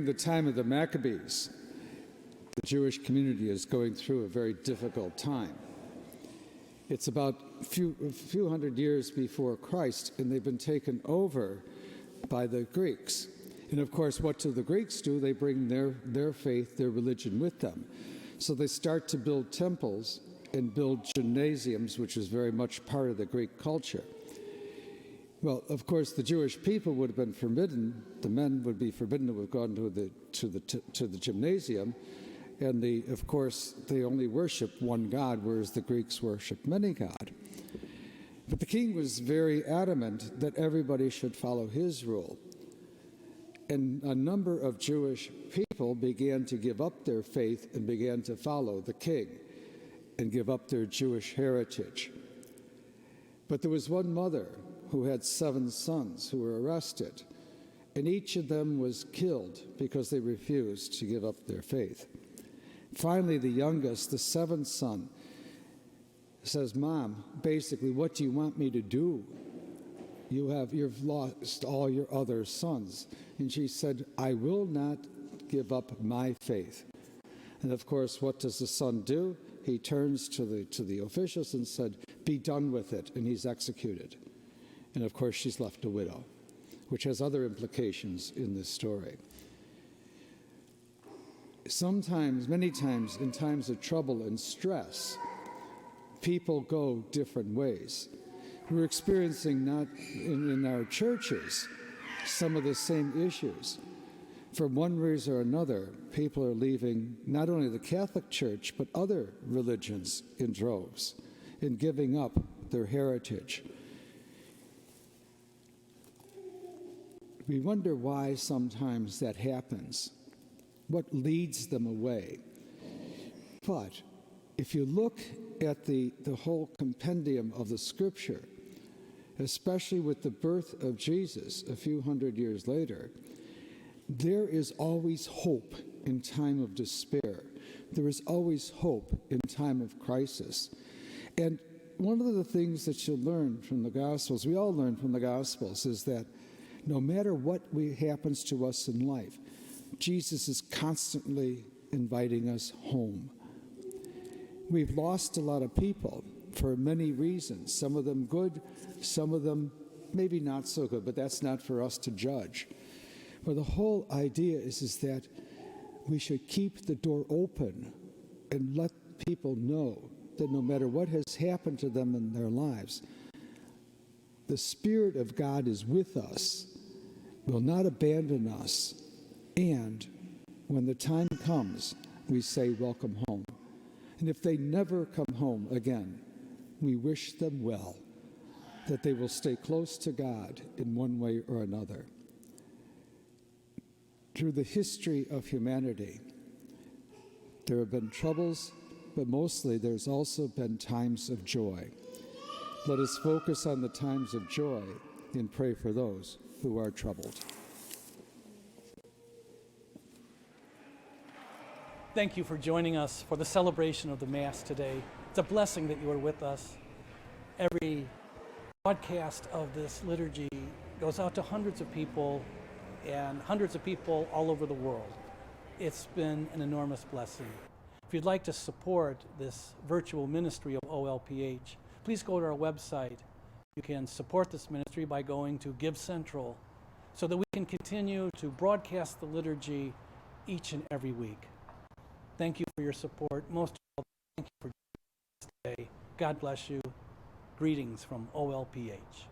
During the time of the Maccabees, the Jewish community is going through a very difficult time. It's about a few hundred years before Christ, and they've been taken over by the Greeks. And of course, what do the Greeks do? They bring their faith, their religion with them. So they start to build temples and build gymnasiums, which is very much part of the Greek culture. Well, of course, the Jewish people would have been forbidden. The men would be forbidden to have gone to the gymnasium, and of course, they only worship one God, whereas the Greeks worship many gods. But the king was very adamant that everybody should follow his rule. And a number of Jewish people began to give up their faith and began to follow the king and give up their Jewish heritage. But there was one mother who had 7 sons who were arrested, and each of them was killed because they refused to give up their faith. Finally, the youngest, the 7th son, says, "Mom, basically, what do you want me to do? You've lost all your other sons." And she said, "I will not give up my faith." And of course, what does the son do? He turns to the officials and said, "Be done with it," and he's executed. And of course, she's left a widow, which has other implications in this story. Sometimes, many times, in times of trouble and stress, people go different ways. We're experiencing, not in our churches, some of the same issues. For one reason or another, people are leaving not only the Catholic Church, but other religions in droves, and giving up their heritage. We wonder why sometimes that happens, what leads them away. But if you look at the whole compendium of the Scripture, especially with the birth of Jesus a few hundred years later, there is always hope in time of despair. There is always hope in time of crisis. And one of the things that you learn from the Gospels, we all learn from the Gospels, is that no matter what happens to us in life, Jesus is constantly inviting us home. We've lost a lot of people for many reasons, some of them good, some of them maybe not so good, but that's not for us to judge. But the whole idea is that we should keep the door open and let people know that no matter what has happened to them in their lives, the Spirit of God is with us, will not abandon us, and when the time comes, we say, "Welcome home." And if they never come home again, we wish them well, that they will stay close to God in one way or another. Through the history of humanity, there have been troubles, but mostly there's also been times of joy. Let us focus on the times of joy and pray for those who are troubled. Thank you for joining us for the celebration of the Mass today. It's a blessing that you are with us. Every broadcast of this liturgy goes out to hundreds of people and hundreds of people all over the world. It's been an enormous blessing. If you'd like to support this virtual ministry of OLPH, please go to our website. You can support this ministry by going to Give Central so that we can continue to broadcast the liturgy each and every week. Thank you for your support. Most of all, thank you for joining us today. God bless you. Greetings from OLPH.